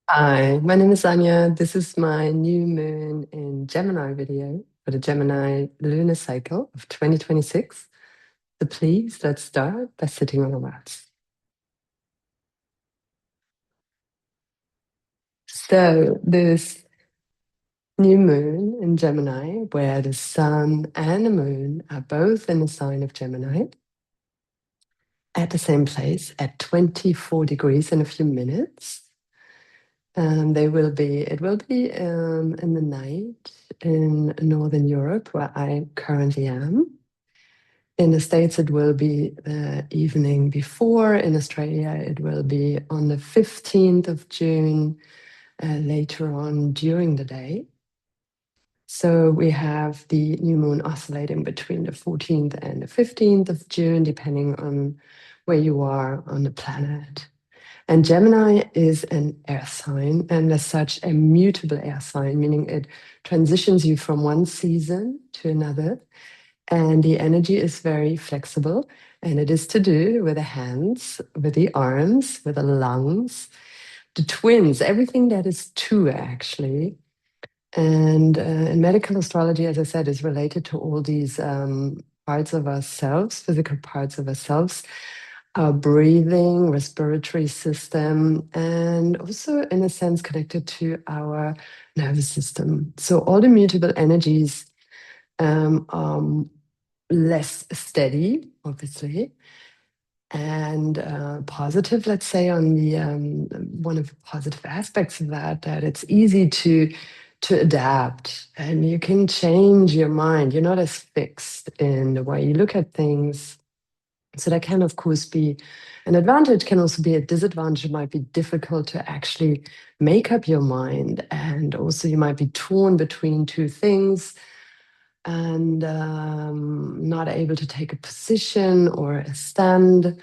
Hi, my name is Anya. This is my new moon in Gemini video for the Gemini Lunar Cycle of 2026. So please, let's start by sitting on a mat. So this new moon in Gemini, where the sun and the moon are both in the sign of Gemini, at the same place at 24 degrees in a few minutes. It will be in the night in Northern Europe, where I currently am. In the States, it will be the evening before. In Australia, it will be on the 15th of June, later on during the day. So we have the new moon oscillating between the 14th and the 15th of June, depending on where you are on the planet. And Gemini is an air sign, and as such, a mutable air sign, meaning it transitions you from one season to another. And the energy is very flexible, and it is to do with the hands, with the arms, with the lungs, the twins, everything that is two, actually. And in medical astrology, as I said, is related to all these parts of ourselves, physical parts of ourselves, our breathing, respiratory system, and also, in a sense, connected to our nervous system. So all the mutable energies are less steady, obviously, and positive, let's say, on the one of the positive aspects of that it's easy to adapt, and you can change your mind. You're not as fixed in the way you look at things. So that can, of course, be an advantage, can also be a disadvantage. It might be difficult to actually make up your mind, and also you might be torn between two things and not able to take a position or a stand.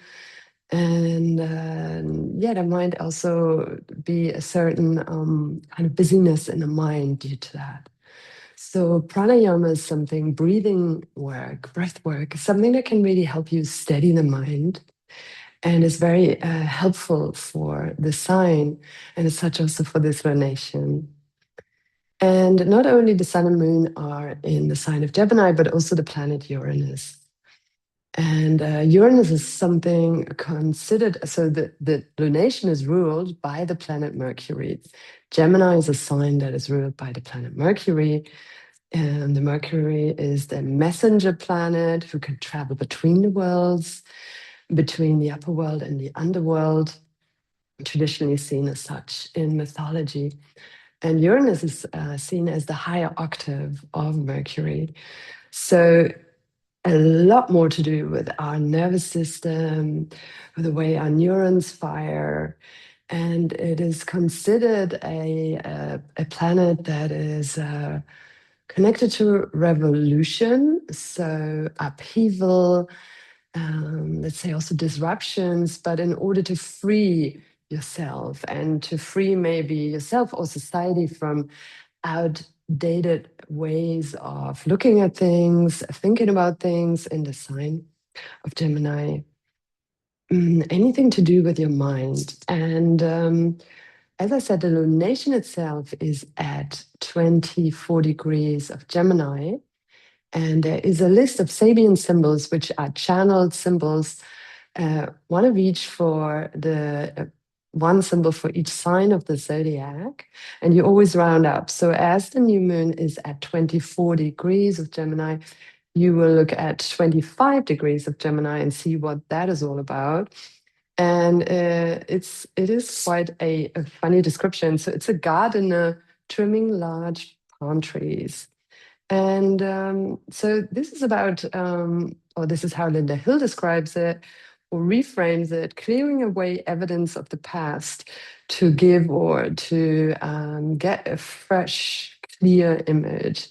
And yeah, there might also be a certain kind of busyness in the mind due to that. So pranayama is something, breathing work, breath work, is something that can really help you steady the mind and is very helpful for the sign, and as such also for this lunation. And not only the sun and moon are in the sign of Gemini, but also the planet Uranus. And Uranus is something considered, so the lunation is ruled by the planet Mercury. Gemini is a sign that is ruled by the planet Mercury. And the Mercury is the messenger planet who can travel between the worlds, between the upper world and the underworld, traditionally seen as such in mythology. And Uranus is seen as the higher octave of Mercury. So a lot more to do with our nervous system, with the way our neurons fire. And it is considered a planet that is connected to revolution, so upheaval, let's say also disruptions, but in order to free yourself and to free maybe yourself or society from outdated ways of looking at things, thinking about things in the sign of Gemini. Anything to do with your mind. And as I said, the lunation itself is at 24 degrees of Gemini. And there is a list of Sabian symbols, which are channeled symbols, one of each for the one symbol for each sign of the zodiac. And you always round up. So as the new moon is at 24 degrees of Gemini, you will look at 25 degrees of Gemini and see what that is all about. And it is quite a funny description. So it's a gardener trimming large palm trees. And so this is about, or this is how Linda Hill describes it or reframes it, clearing away evidence of the past to give or to get a fresh, clear image.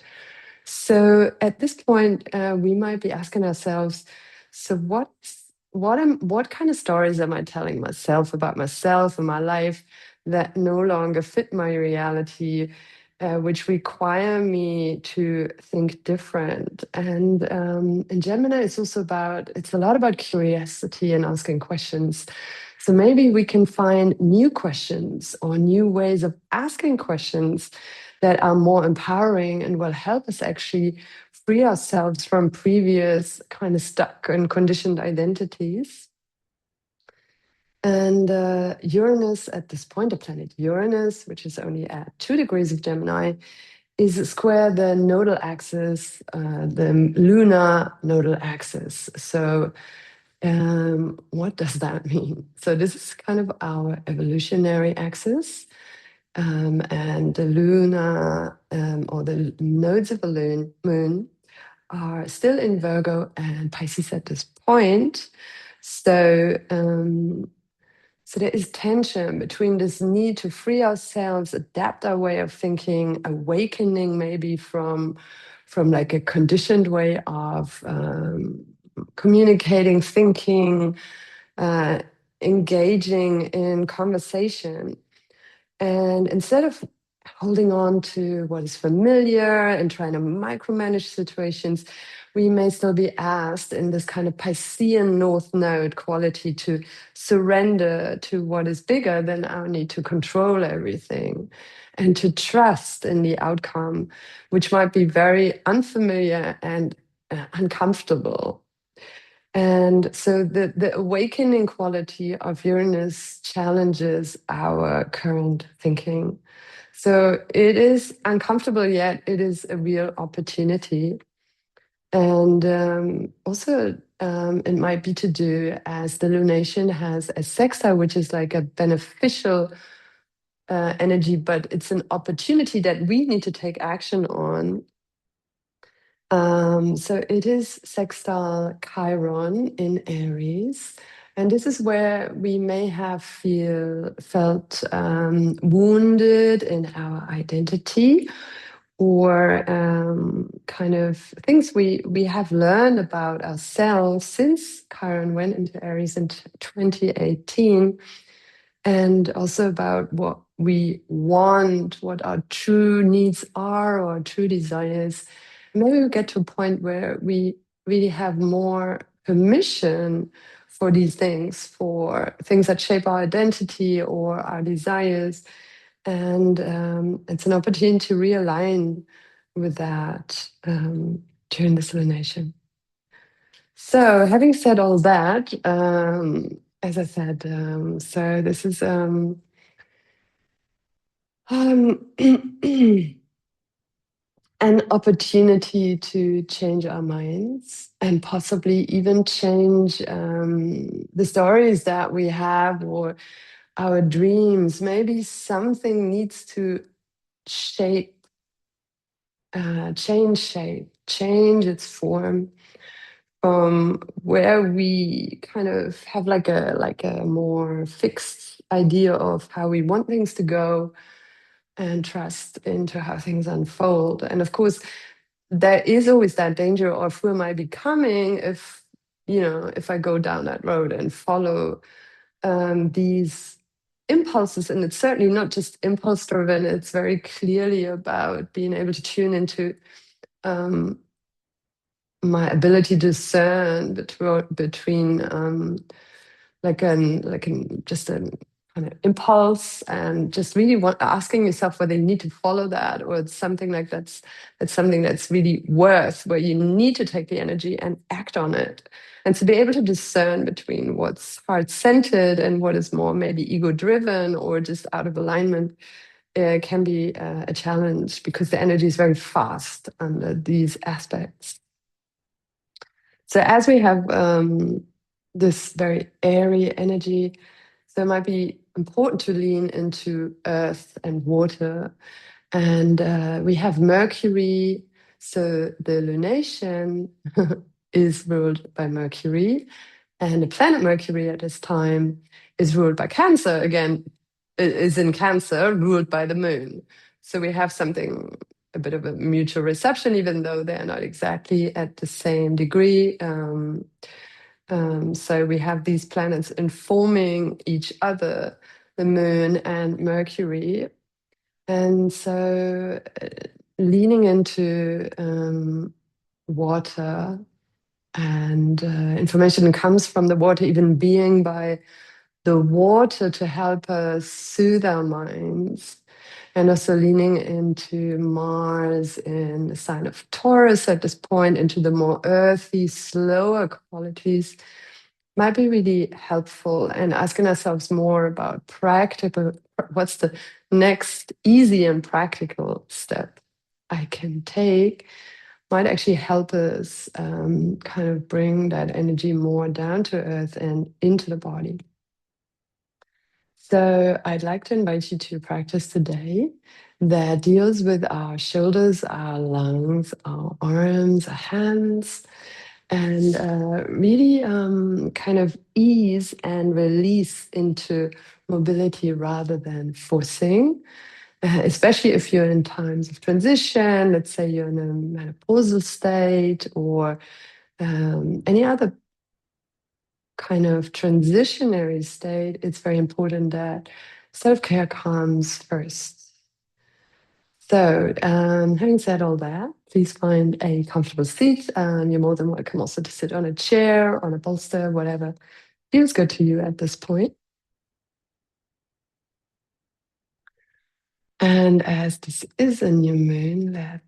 So at this point, we might be asking ourselves, so what kind of stories am I telling myself about myself and my life that no longer fit my reality, which require me to think different? And in Gemini, it's a lot about curiosity and asking questions. So maybe we can find new questions or new ways of asking questions that are more empowering and will help us actually free ourselves from previous kind of stuck and conditioned identities. And Uranus at this point, the planet Uranus, which is only at 2 degrees of Gemini, is square the nodal axis, the lunar nodal axis. So what does that mean? So this is kind of our evolutionary axis. And the lunar or the nodes of the moon are still in Virgo and Pisces at this point. So there is tension between this need to free ourselves, adapt our way of thinking, awakening maybe from like a conditioned way of communicating, thinking, uh, engaging in conversation. And instead of holding on to what is familiar and trying to micromanage situations, we may still be asked in this kind of Piscean North Node quality to surrender to what is bigger than our need to control everything and to trust in the outcome, which might be very unfamiliar and uncomfortable. And so the awakening quality of Uranus challenges our current thinking. So it is uncomfortable, yet it is a real opportunity. And also, it might be to do as the lunation has a sextile, which is like a beneficial energy, but it's an opportunity that we need to take action on. So it is sextile Chiron in Aries. And this is where we may have felt wounded in our identity or kind of things we have learned about ourselves since Chiron went into Aries in 2018, and also about what we want, what our true needs are, or true desires. Maybe we get to a point where we really have more permission for these things, for things that shape our identity or our desires. And it's an opportunity to realign with that during this lunation. So, having said all that, as I said, so this is an opportunity to change our minds and possibly even change the stories that we have or our dreams. Maybe something needs to change its form from where we kind of have like a more fixed idea of how we want things to go and trust into how things unfold. And of course, there is always that danger of who am I becoming if I go down that road and follow these impulses. And it's certainly not just impulse driven, it's very clearly about being able to tune into my ability to discern between just a kind of impulse and just really asking yourself whether you need to follow that, or it's something like that's something that's really worth where you need to take the energy and act on it. And to be able to discern between what's heart-centered and what is more maybe ego-driven or just out of alignment can be a challenge, because the energy is very fast under these aspects. So as we have this very airy energy, so it might be important to lean into earth and water. And we have Mercury. So the lunation is ruled by Mercury. And the planet Mercury at this time is ruled by Cancer. Again, is in Cancer, ruled by the moon. So we have something, a bit of a mutual reception, even though they're not exactly at the same degree. So we have these planets informing each other, the moon and Mercury. And so leaning into water and information comes from the water, even being by the water to help us soothe our minds. And also leaning into Mars in the sign of Taurus at this point, into the more earthy, slower qualities, might be really helpful. And asking ourselves more about practical, what's the next easy and practical step I can take, might actually help us kind of bring that energy more down to earth and into the body. So I'd like to invite you to a practice today that deals with our shoulders, our lungs, our arms, our hands, and really kind of ease and release into mobility rather than forcing. Especially if you're in times of transition, let's say you're in a menopausal state or any other kind of transitionary state, it's very important that self-care comes first. So, having said all that, please find a comfortable seat. You're more than welcome also to sit on a chair, on a bolster, whatever feels good to you at this point. And as this is a new moon, let's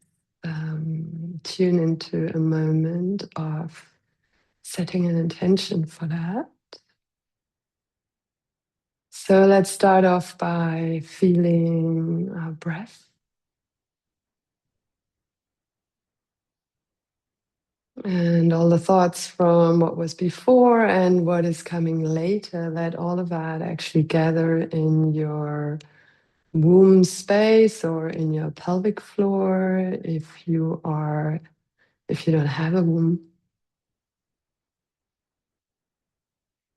tune into a moment of setting an intention for that. So let's start off by feeling our breath. And all the thoughts from what was before and what is coming later, let all of that actually gather in your womb space or in your pelvic floor if you don't have a womb.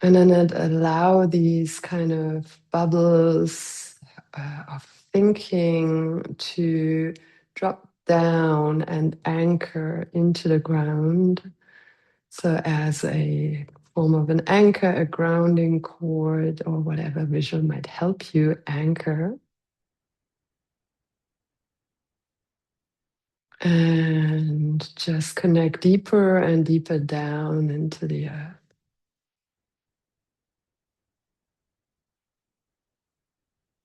And then allow these kind of bubbles of thinking to drop down and anchor into the ground. So, as a form of an anchor, a grounding cord, or whatever visual might help you anchor. And just connect deeper and deeper down into the earth.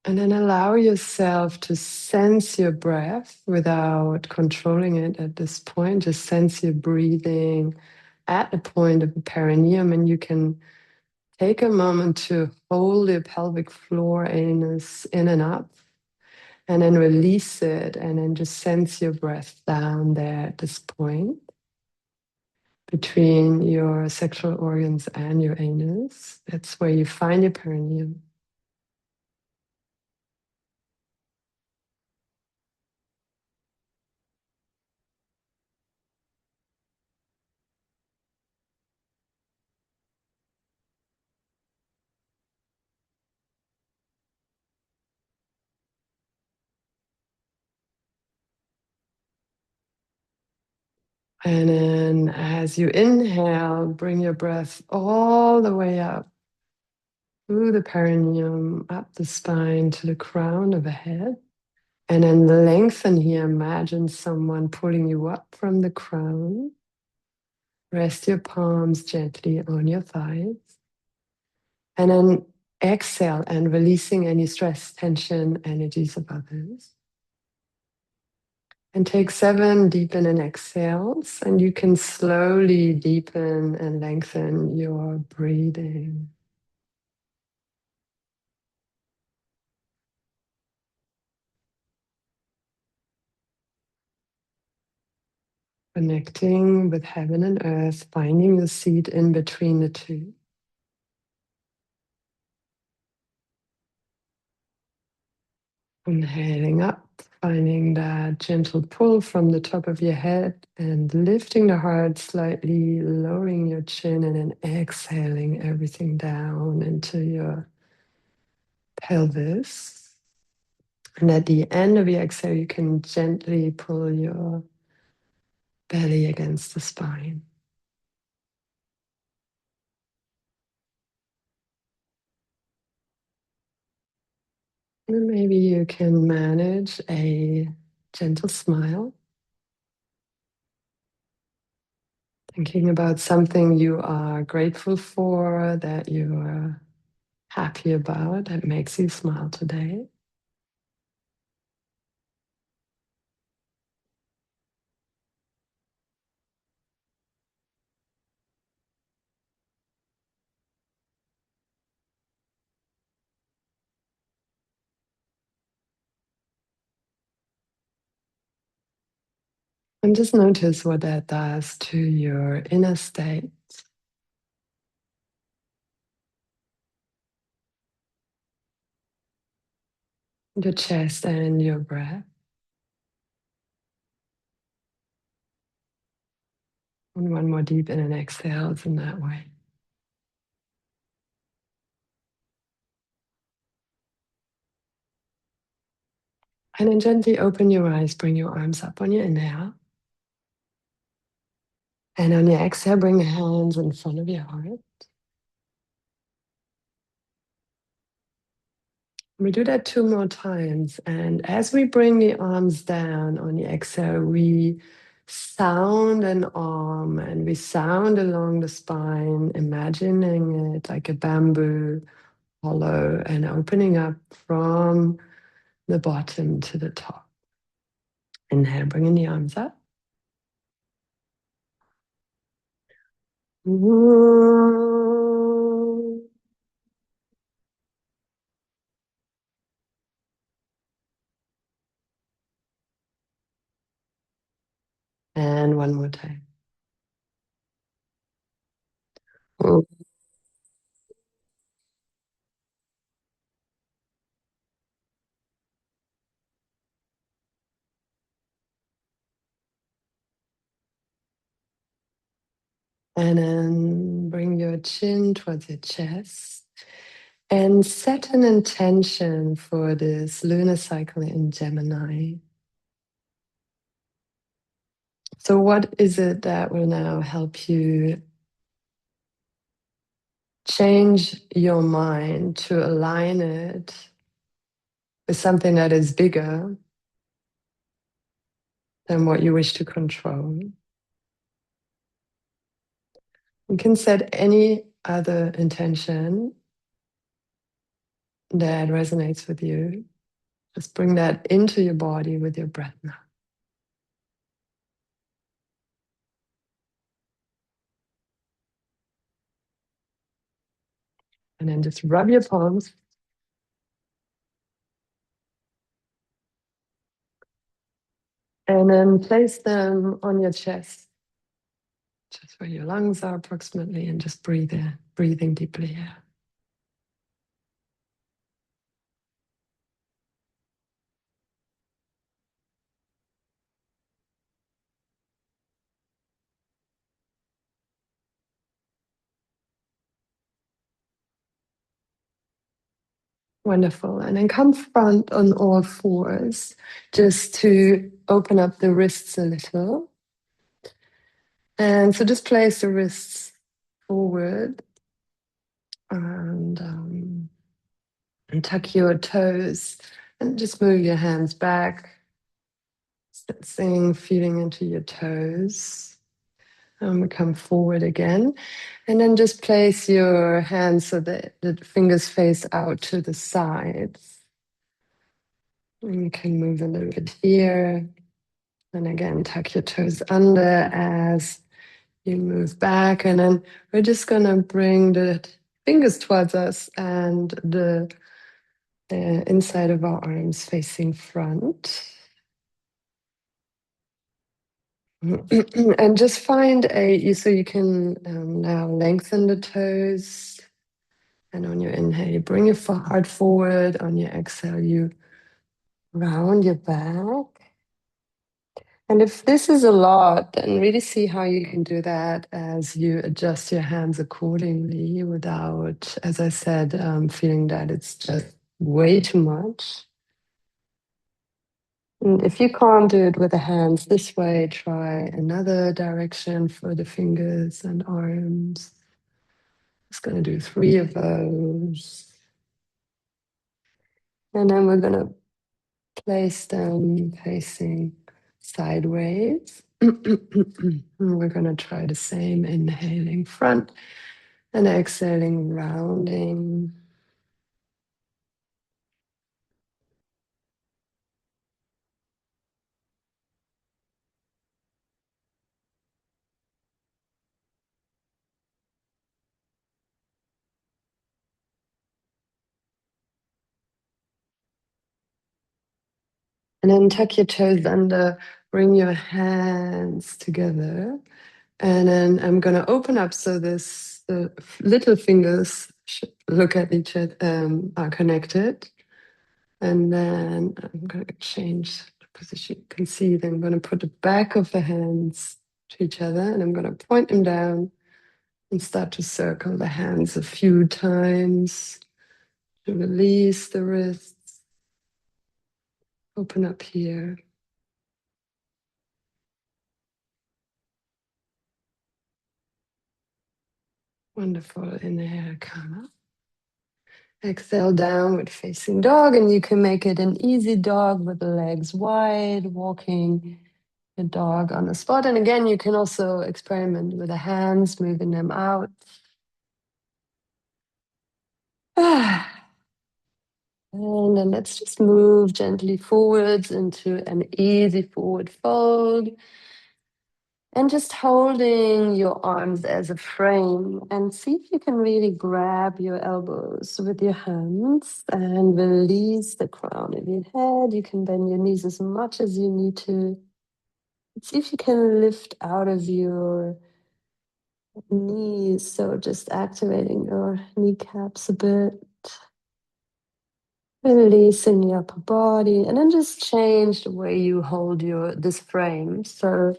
And then allow yourself to sense your breath without controlling it at this point. Just sense your breathing at the point of the perineum, and you can take a moment to hold your pelvic floor anus in and up, and then release it, and then just sense your breath down there at this point between your sexual organs and your anus. That's where you find your perineum. And then as you inhale, bring your breath all the way up through the perineum, up the spine to the crown of the head. And then lengthen here. Imagine someone pulling you up from the crown. Rest your palms gently on your thighs. And then exhale and releasing any stress, tension, energies of others. And take 7 deepen and exhales, and you can slowly deepen and lengthen your breathing. Connecting with heaven and earth, finding your seat in between the two. Inhaling up, finding that gentle pull from the top of your head and lifting the heart slightly, lowering your chin, and then exhaling everything down into your pelvis. And at the end of your exhale, you can gently pull your belly against the spine. And maybe you can manage a gentle smile, thinking about something you are grateful for, that you are happy about, that makes you smile today. And just notice what that does to your inner state, your chest and your breath. And one more deep in and exhales in that way. And then gently open your eyes, bring your arms up on your inhale. And on your exhale, bring the hands in front of your heart. We do that 2 more times. And as we bring the arms down on the exhale, we sound an arm and we sound along the spine, imagining it like a bamboo hollow and opening up from the bottom to the top. Inhale, bringing the arms up. And one more time. And then bring your chin towards your chest and set an intention for this lunar cycle in Gemini. So, what is it that will now help you change your mind to align it with something that is bigger than what you wish to control? You can set any other intention that resonates with you. Just bring that into your body with your breath now. And then just rub your palms. And then place them on your chest, just where your lungs are approximately, and just breathe in, breathing deeply here. Wonderful. And then come front on all fours, just to open up the wrists a little. And so just place the wrists forward and tuck your toes and just move your hands back, sensing, feeling into your toes. And come forward again. And then just place your hands so that the fingers face out to the sides. And you can move a little bit here. And again, tuck your toes under as you move back. And then we're just going to bring the fingers towards us and the inside of our arms facing front. And just find so you can now lengthen the toes. And on your inhale, you bring your heart forward. On your exhale, you round your back. And if this is a lot, then really see how you can do that as you adjust your hands accordingly without, as I said, feeling that it's just way too much. And if you can't do it with the hands this way, try another direction for the fingers and arms. Just going to do 3 of those. And then we're going to place them facing sideways. We're going to try the same, inhaling front and exhaling, rounding. And then tuck your toes under, bring your hands together. And then I'm going to open up so this the little fingers look at each other, are connected. And then I'm going to change the position. You can see that I'm going to put the back of the hands to each other and I'm going to point them down and start to circle the hands a few times to release the wrists. Open up here. Wonderful. Inhale, come up. Exhale, downward facing dog, and you can make it an easy dog with the legs wide, walking the dog on the spot. And again, you can also experiment with the hands, moving them out. And then let's just move gently forwards into an easy forward fold. And just holding your arms as a frame and see if you can really grab your elbows with your hands and release the crown of your head. You can bend your knees as much as you need to. See if you can lift out of your knees. So just activating your kneecaps a bit. Releasing the upper body and then just change the way you hold this frame. So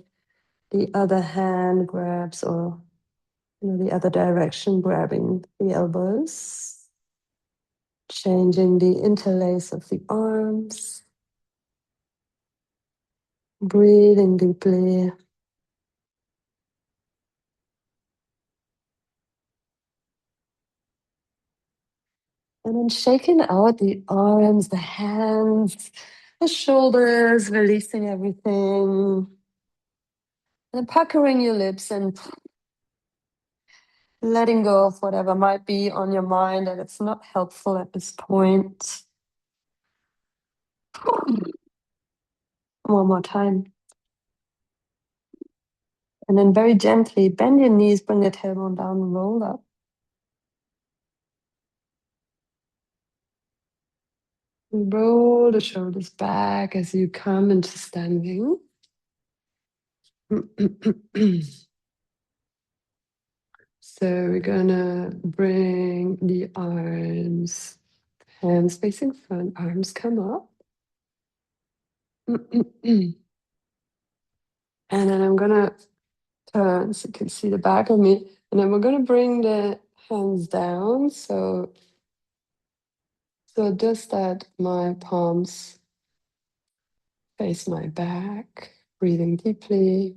the other hand grabs or the other direction, grabbing the elbows, changing the interlace of the arms, breathing deeply. And then shaking out the arms, the hands, the shoulders, releasing everything. And puckering your lips and letting go of whatever might be on your mind and it's not helpful at this point. One more time. And then very gently bend your knees, bring the tailbone down, roll up. Roll the shoulders back as you come into standing. So we're gonna bring the arms, hands facing front, arms come up. And then I'm gonna turn so you can see the back of me. And then we're gonna bring the hands down. So just that my palms face my back, breathing deeply.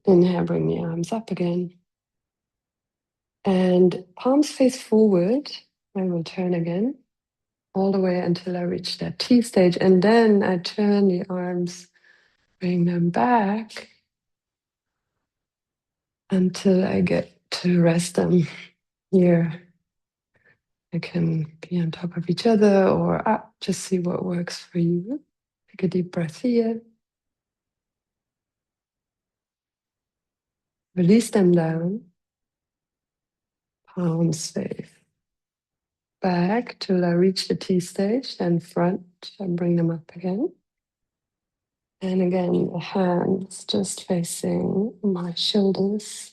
Inhale, bring the arms up again. And palms face forward. I will turn again all the way until I reach that T stage. And then I turn the arms, bring them back until I get to rest them here. I can be on top of each other or up, just see what works for you. Take a deep breath here. Release them down. Palms face back till I reach the T stage, then front and bring them up again. And again, the hands just facing my shoulders.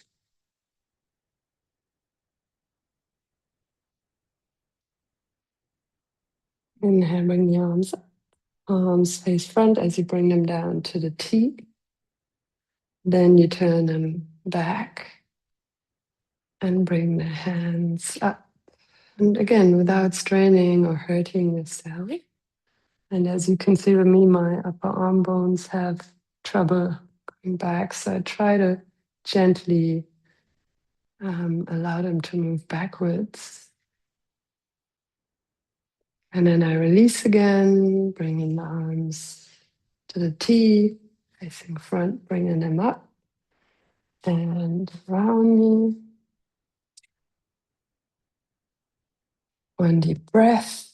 Inhale, bring the arms up. Arms face front as you bring them down to the T. Then you turn them back and bring the hands up. And again, without straining or hurting yourself. And as you can see with me, my upper arm bones have trouble going back. So I try to gently allow them to move backwards. And then I release again, bringing the arms to the T, facing front, bringing them up and around me. One deep breath.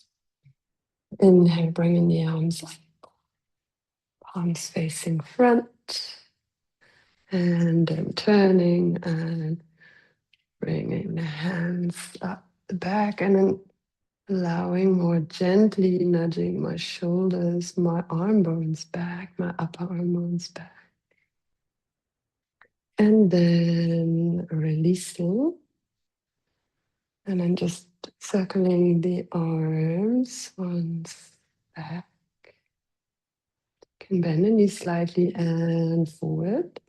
Inhale, bringing the arms up, palms facing front. And then turning and bringing the hands up the back. And then Allowing more gently nudging my shoulders, my arm bones back, my upper arm bones back. And then releasing. And then just circling the arms once back. Can bend the knees slightly and forward.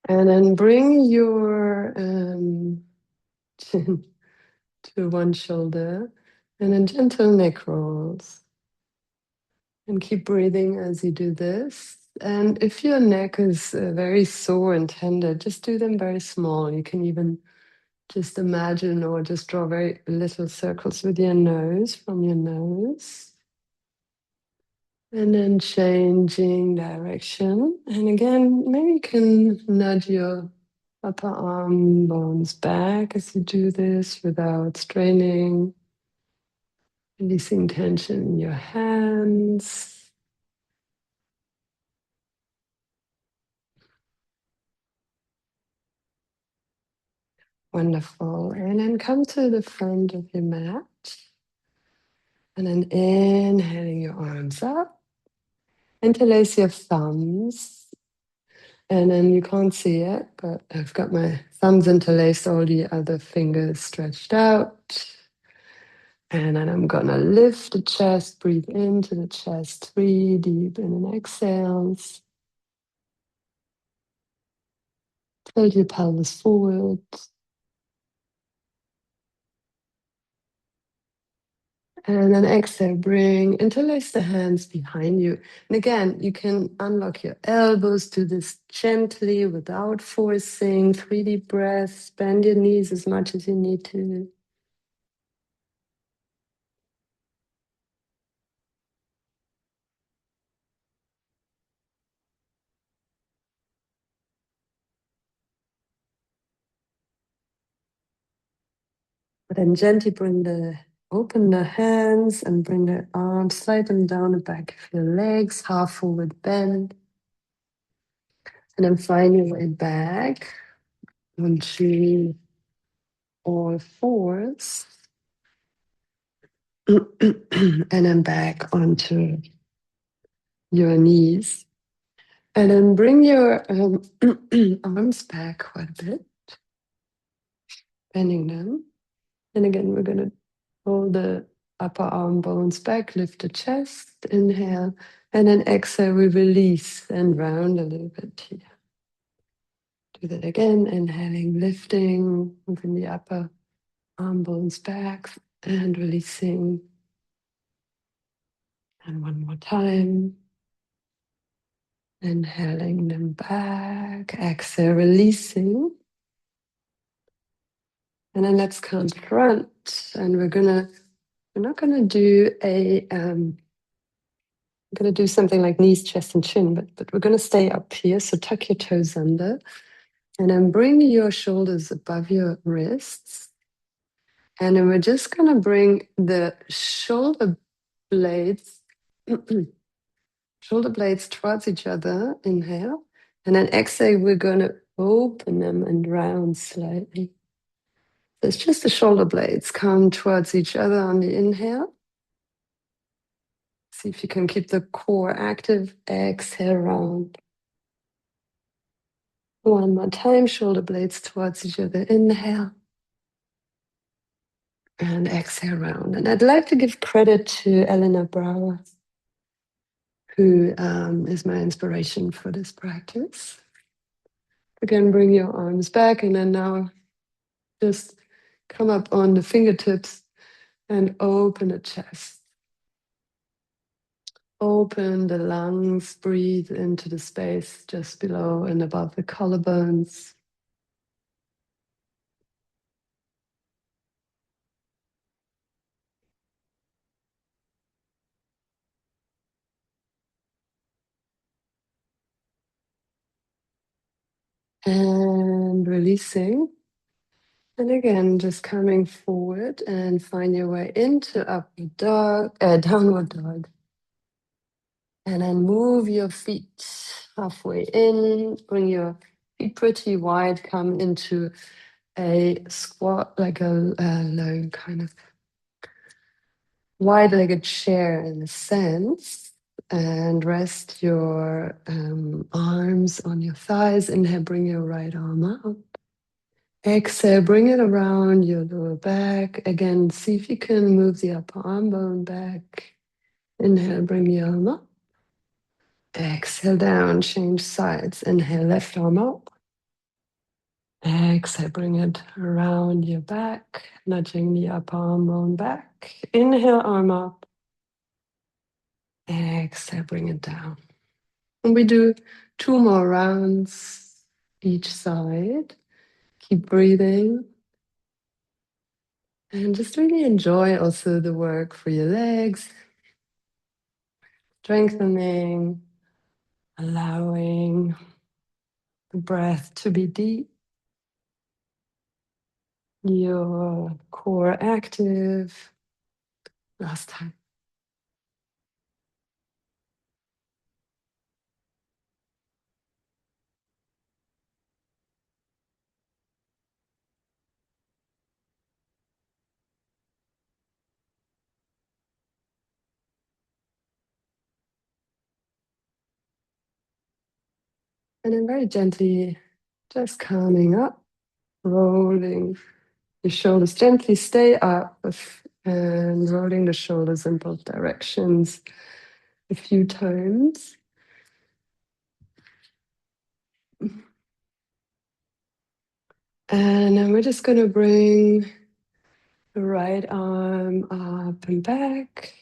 And then bring your chin to one shoulder and then gentle neck rolls. And keep breathing as you do this. And if your neck is very sore and tender, just do them very small. You can even just imagine or just draw very little circles with your nose, from your nose. And then changing direction. And again, maybe you can nudge your upper arm bones back as you do this without straining, releasing tension in your hands. Wonderful. And then come to the front of your mat. And then inhaling your arms up. Interlace your thumbs. And then you can't see it, but I've got my thumbs interlaced, all the other fingers stretched out. And then I'm gonna lift the chest, breathe into the chest, 3 deep in and exhales. Tilt your pelvis forward. And then exhale, bring, interlace the hands behind you. And again, you can unlock your elbows, do this gently without forcing. 3 deep breaths, bend your knees as much as you need to. But then gently open the hands and bring the arms, slide them down the back of your legs, half forward bend. And then find your way back onto all fours. And then back onto your knees. And then bring your arms back quite a bit, bending them. And again, we're going to hold the upper arm bones back, lift the chest, inhale. And then exhale, we release and round a little bit here. Do that again, inhaling, lifting, moving the upper arm bones back and releasing. And one more time. Inhaling them back, exhale, releasing. And then let's count front. And we're not gonna do gonna do something like knees, chest, and chin, but we're gonna stay up here. So tuck your toes under. And then bring your shoulders above your wrists. And then we're just gonna bring the shoulder blades, shoulder blades towards each other. Inhale. And then exhale, we're gonna open them and round slightly. So it's just the shoulder blades come towards each other on the inhale. See if you can keep the core active. Exhale, round. One more time, shoulder blades towards each other. Inhale. And exhale, round. And I'd like to give credit to Eleanor Brower, who is my inspiration for this practice. Again, bring your arms back and then now just come up on the fingertips and open the chest. Open the lungs, breathe into the space just below and above the collarbones. And releasing. And again, just coming forward and find your way into upward dog, downward dog. And then move your feet halfway in, bring your feet pretty wide, come into a squat, like a low kind of wide-legged chair in a sense, and rest your arms on your thighs. Inhale, bring your right arm up. Exhale, bring it around your lower back. Again, see if you can move the upper arm bone back. Inhale, bring the arm up. Exhale down, change sides. Inhale, left arm up. Exhale, bring it around your back, nudging the upper arm bone back. Inhale, arm up. Exhale, bring it down. And we do 2 more rounds each side. Keep breathing. And just really enjoy also the work for your legs. Strengthening, allowing the breath to be deep. Your core active. Last time. And then very gently, just coming up, rolling your shoulders gently, stay up, and rolling the shoulders in both directions a few times. And then we're just going to bring the right arm up and back,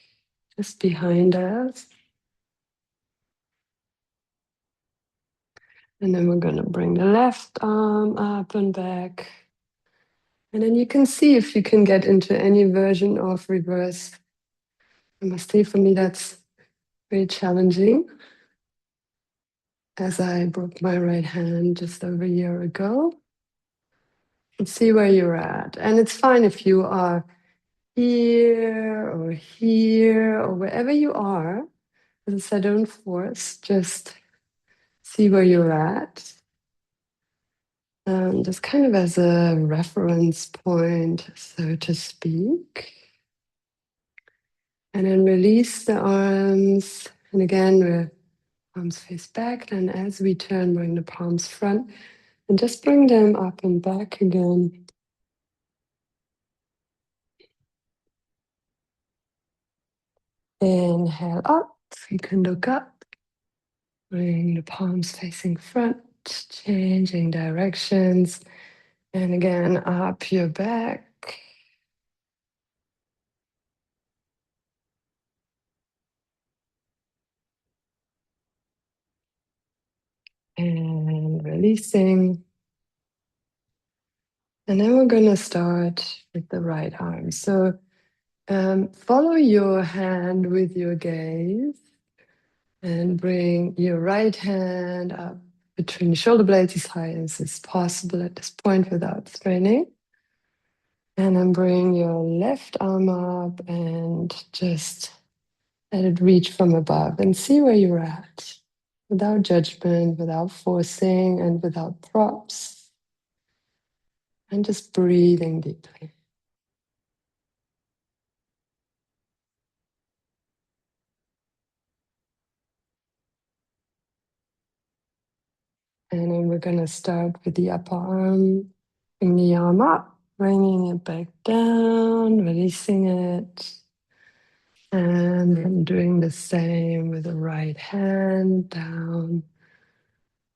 just behind us. And then we're going to bring the left arm up and back. And then you can see if you can get into any version of reverse. I must say, for me, that's very challenging, as I broke my right hand just over a year ago. And see where you're at. And it's fine if you are here or wherever you are. As I said, don't force, just see where you're at. Just kind of as a reference point, so to speak. And then release the arms. And again, we're arms face back. And as we turn, bring the palms front. And just bring them up and back again. Inhale up. You can look up. Bring the palms facing front. Changing directions. And again, up your back. And releasing. And then we're going to start with the right arm. So follow your hand with your gaze and bring your right hand up between the shoulder blades as high as is possible at this point without straining. And then bring your left arm up and just let it reach from above and see where you're at without judgment, without forcing, and without props. And just breathing deeply. And then we're going to start with the upper arm. Bring the arm up, bringing it back down, releasing it. And then doing the same with the right hand, down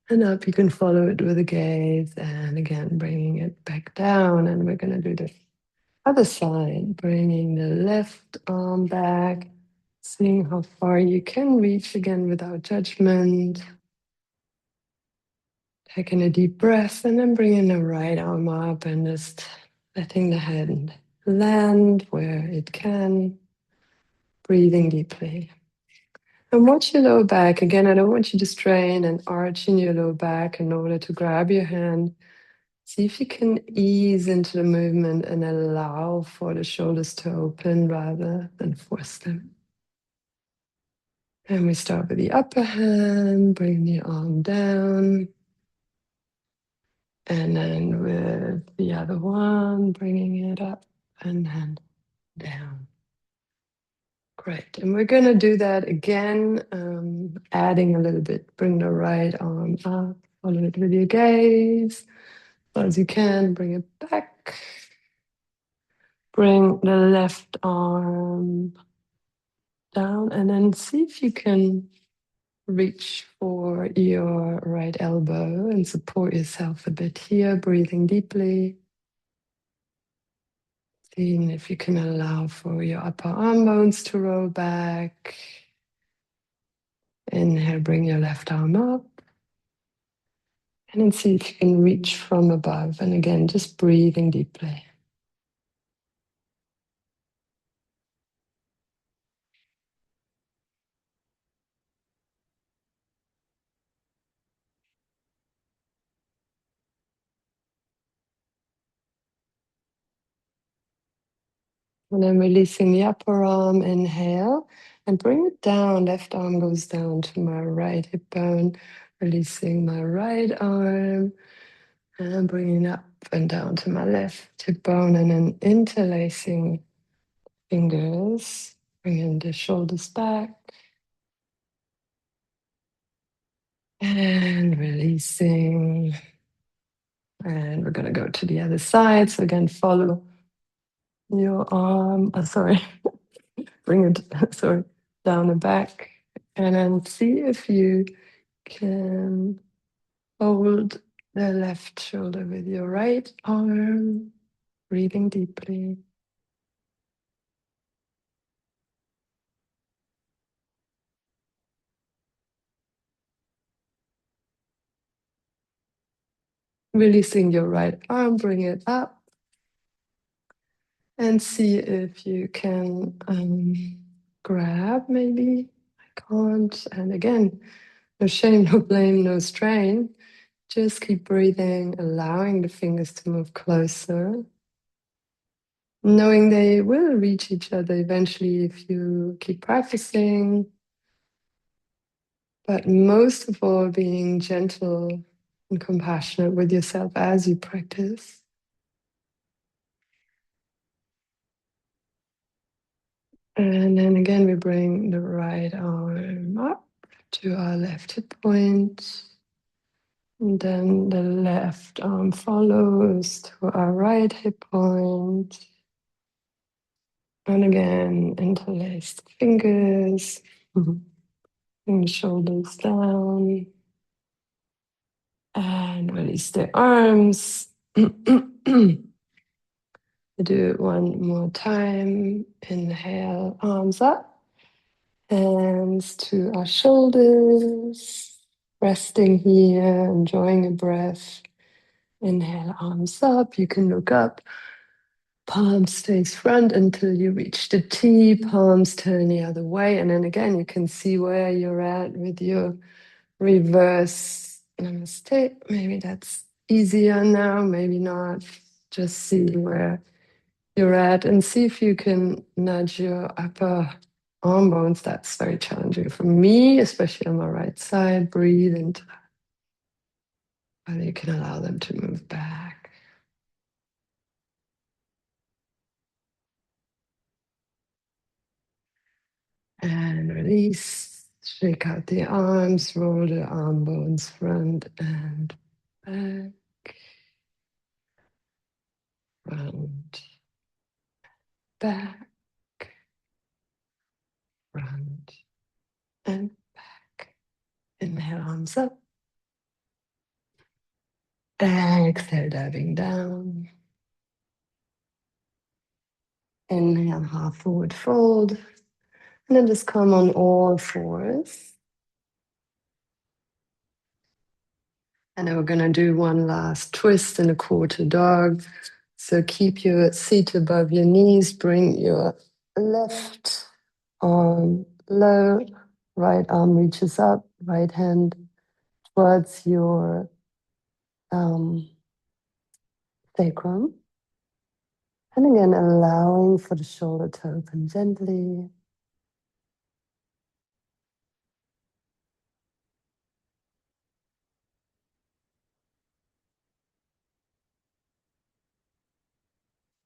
and up. You can follow it with a gaze. And again, bringing it back down. And we're going to do the other side, bringing the left arm back, seeing how far you can reach again without judgment. Taking a deep breath and then bringing the right arm up and just letting the hand land where it can. Breathing deeply. And watch your lower back. Again, I don't want you to strain and arch in your lower back in order to grab your hand. See if you can ease into the movement and allow for the shoulders to open rather than force them. And we start with the upper hand, bring the arm down. And then with the other one, bringing it up and then down. Great. And we're going to do that again, adding a little bit. Bring the right arm up, follow it with your gaze. As you can, bring it back. Bring the left arm down and then see if you can reach for your right elbow and support yourself a bit here, breathing deeply. Seeing if you can allow for your upper arm bones to roll back. Inhale, bring your left arm up. And then see if you can reach from above. And again, just breathing deeply. And then releasing the upper arm, inhale. And bring it down. Left arm goes down to my right hip bone. Releasing my right arm. And bringing up and down to my left hip bone. And then interlacing fingers. Bringing the shoulders back. And releasing. And we're going to go to the other side. So again, follow your arm. Bring it, sorry, down and back. And then see if you can hold the left shoulder with your right arm, breathing deeply. Releasing your right arm, bring it up. And see if you can grab, maybe. I can't. And again, no shame, no blame, no strain. Just keep breathing, allowing the fingers to move closer. Knowing they will reach each other eventually if you keep practicing. But most of all, being gentle and compassionate with yourself as you practice. And then again, we bring the right arm up to our left hip point. And then the left arm follows to our right hip point. And again, interlaced fingers. Bring the shoulders down. And release the arms. Do it one more time. Inhale, arms up. Hands to our shoulders. Resting here, enjoying a breath. Inhale, arms up. You can look up. Palm stays front until you reach the T. Palms turn the other way. And then again, you can see where you're at with your reverse namaste. Maybe that's easier now, maybe not. Just see where you're at and see if you can nudge your upper arm bones. That's very challenging for me, especially on my right side. Breathe into that. And you can allow them to move back. And release. Shake out the arms, roll the arm bones front and back. Front, back, front, and back. Inhale, arms up. Exhale, diving down. Inhale, half forward fold. And then just come on all fours. And then we're going to do one last twist in a quarter dog. So keep your seat above your knees. Bring your left arm low. Right arm reaches up. Right hand towards your sacrum. And again, allowing for the shoulder to open gently.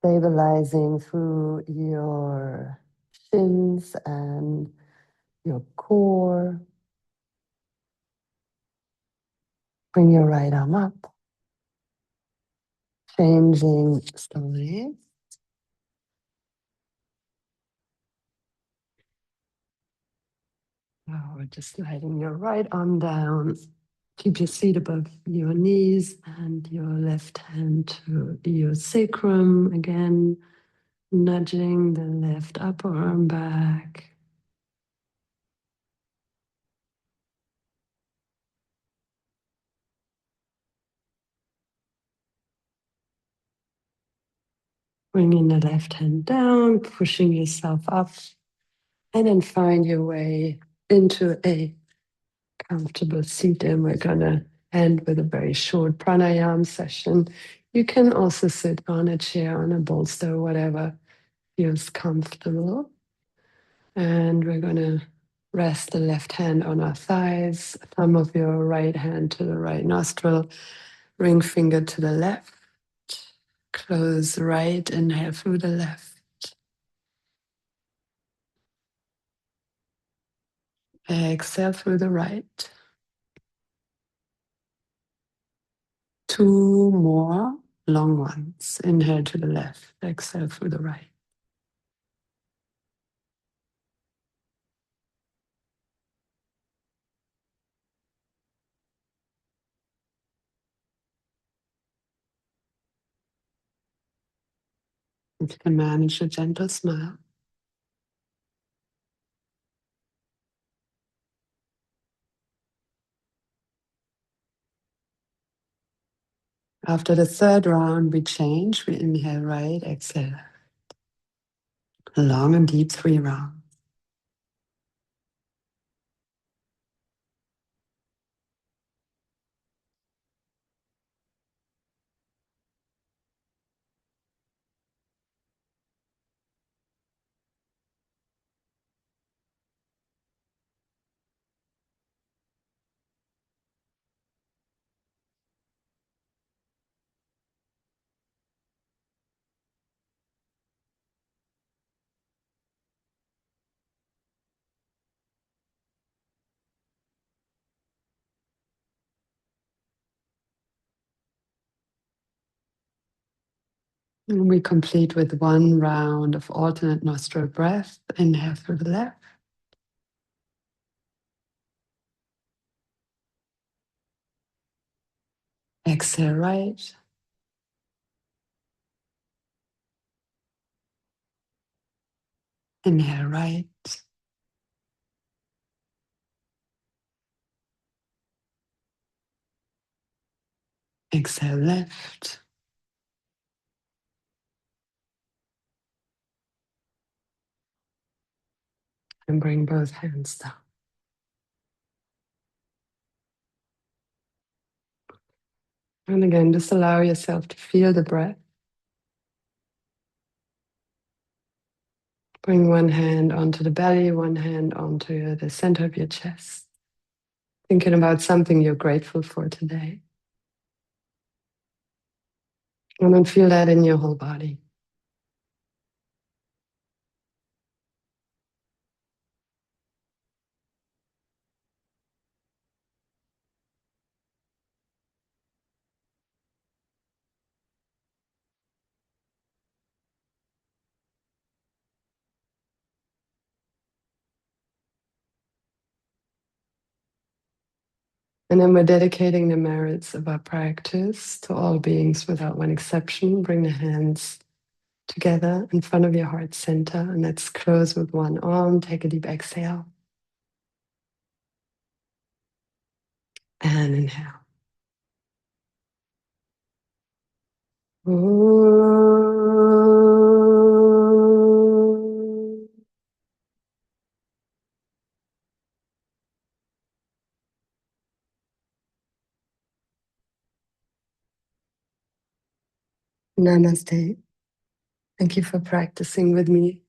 stabilizing through your shins and your core. Bring your right arm up, changing slowly. Now we're just sliding your right arm down. Keep your feet above your knees and your left hand to your sacrum. Again, nudging the left upper arm back. Bringing the left hand down, pushing yourself up, and then find your way into a comfortable seat. And we're going to end with a very short pranayama session. You can also sit on a chair, on a bolster, whatever feels comfortable. And we're going to rest the left hand on our thighs, thumb of your right hand to the right nostril, ring finger to the left. Close right, inhale through the left. Exhale through the right. 2 more long ones. Inhale to the left, exhale through the right. If you can manage a gentle smile. After the third round, we change. We inhale right, exhale. A long and deep 3 rounds. And we complete with 1 round of alternate nostril breath. Inhale through the left. Exhale right. Inhale right. Exhale left. And bring both hands down. And again, just allow yourself to feel the breath. Bring 1 hand onto the belly, 1 hand onto the center of your chest. Thinking about something you're grateful for today. And then feel that in your whole body. And then we're dedicating the merits of our practice to all beings without one exception. Bring the hands together in front of your heart center. And let's close with 1 arm. Take a deep exhale. And inhale. Namaste. Thank you for practicing with me.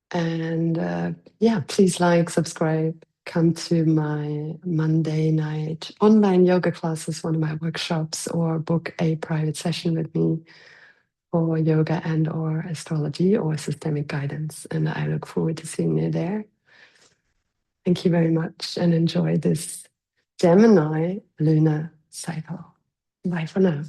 And yeah, please like, subscribe, come to my Monday night online yoga classes, one of my workshops, or book a private session with me. for yoga and or astrology or systemic guidance. And I look forward to seeing you there. Thank you very much and enjoy this Gemini lunar cycle. Bye for now.